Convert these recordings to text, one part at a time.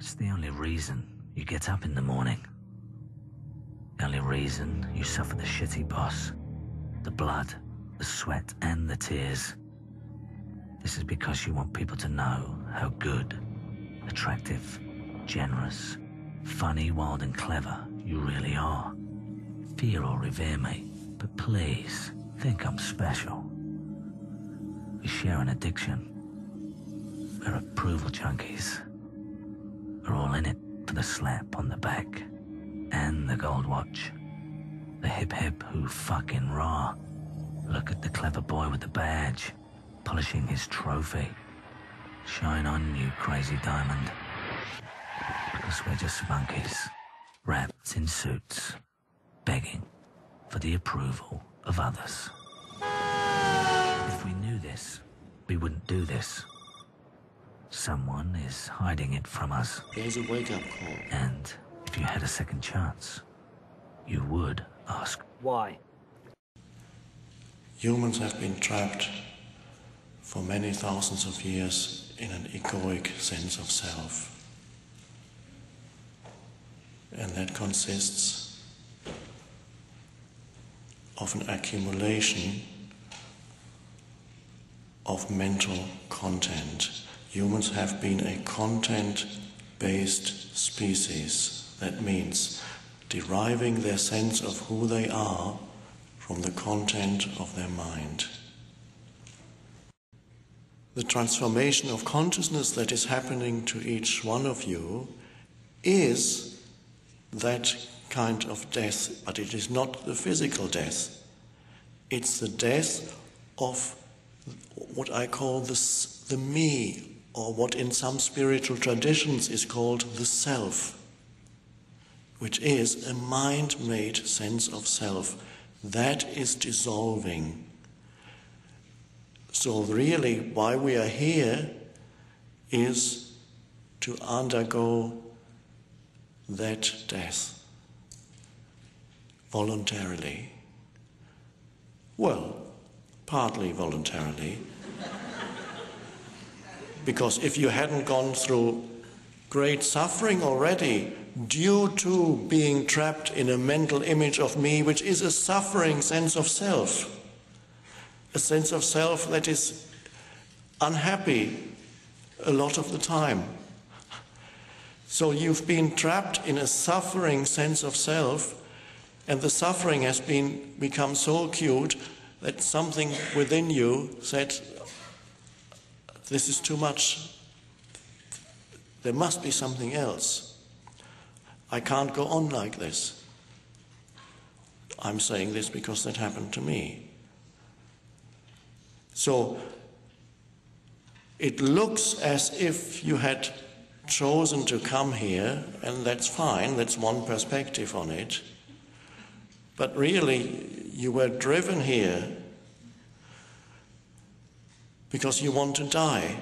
It's the only reason you get up in the morning. The only reason you suffer the shitty boss, the blood, the sweat and the tears. This is because you want people to know how good, attractive, generous, funny, wild and clever you really are. Fear or revere me, but please think I'm special. We share an addiction. We're approval junkies. We're all in it for the slap on the back and the gold watch. The hip hip who fucking raw. Look at the clever boy with the badge, polishing his trophy. Shine on, you crazy diamond. Because we're just monkeys, wrapped in suits, begging for the approval of others. If we knew this, we wouldn't do this. Someone is hiding it from us. Here's a wake-up call. And if you had a second chance, you would ask, why? Humans have been trapped for many thousands of years in an egoic sense of self. And that consists of an accumulation of mental content. Humans have been a content-based species. That means deriving their sense of who they are from the content of their mind. The transformation of consciousness that is happening to each one of you is that kind of death, but it is not the physical death. It's the death of what I call the me, or what in some spiritual traditions is called the self, which is a mind-made sense of self. That is dissolving. So really, why we are here is to undergo that death voluntarily. Well, partly voluntarily. Because if you hadn't gone through great suffering already due to being trapped in a mental image of me, which is a suffering sense of self, a sense of self that is unhappy a lot of the time. So you've been trapped in a suffering sense of self, and the suffering has become so acute that something within you said, this is too much. There must be something else. I can't go on like this. I'm saying this because that happened to me. So it looks as if you had chosen to come here, and that's fine, that's one perspective on it. But really, you were driven here because you want to die.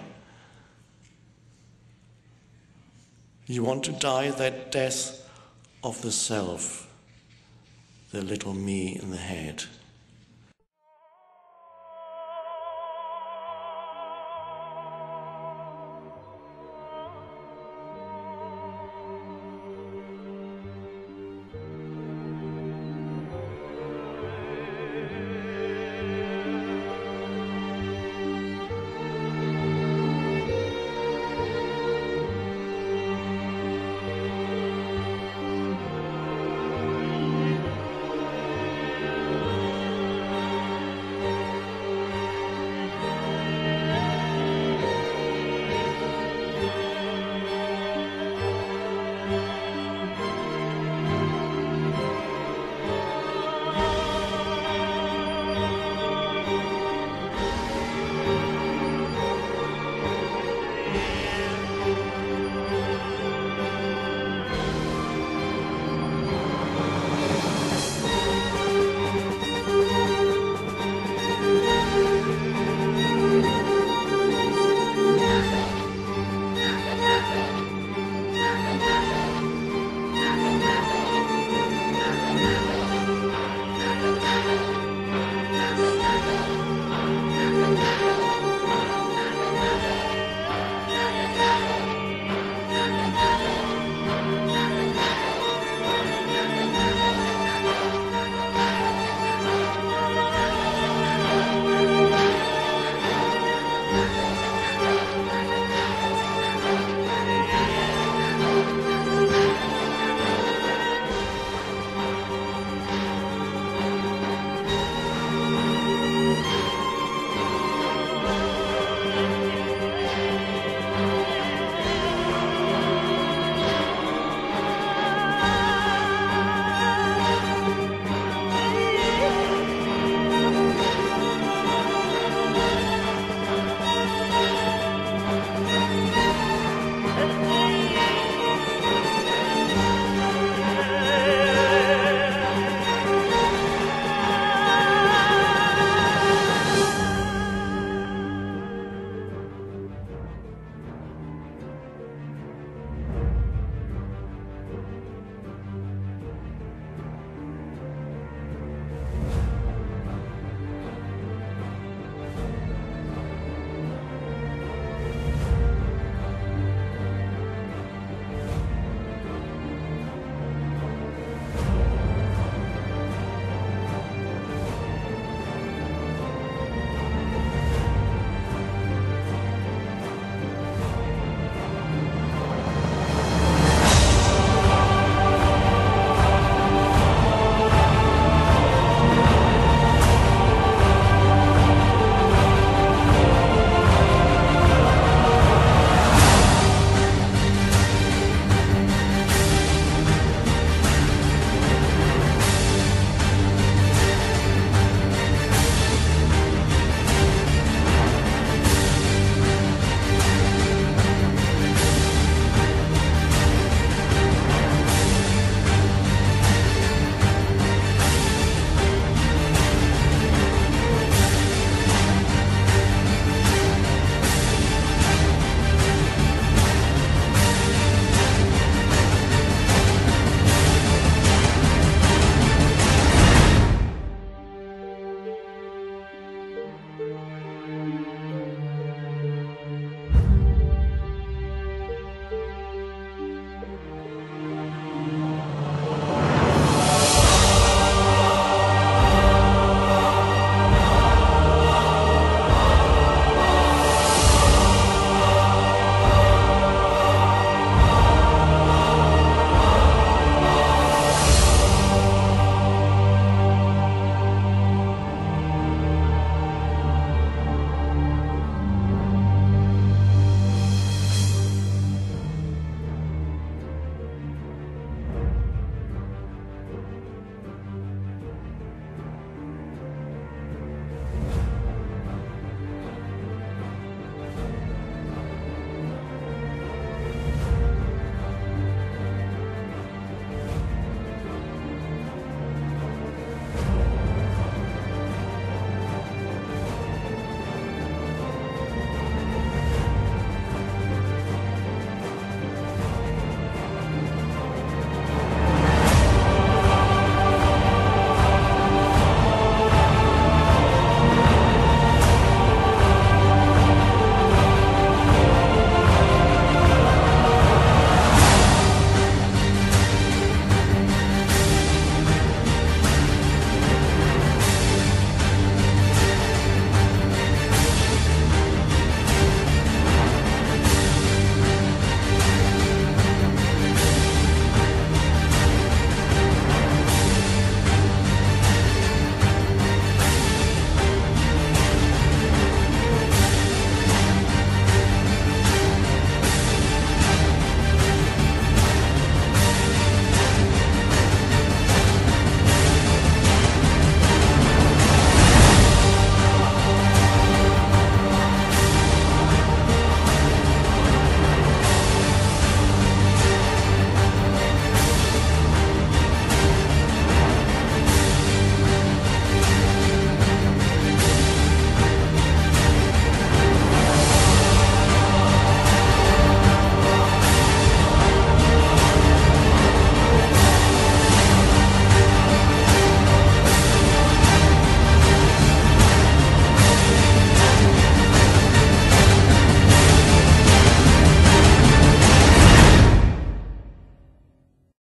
You want to die that death of the self, the little me in the head.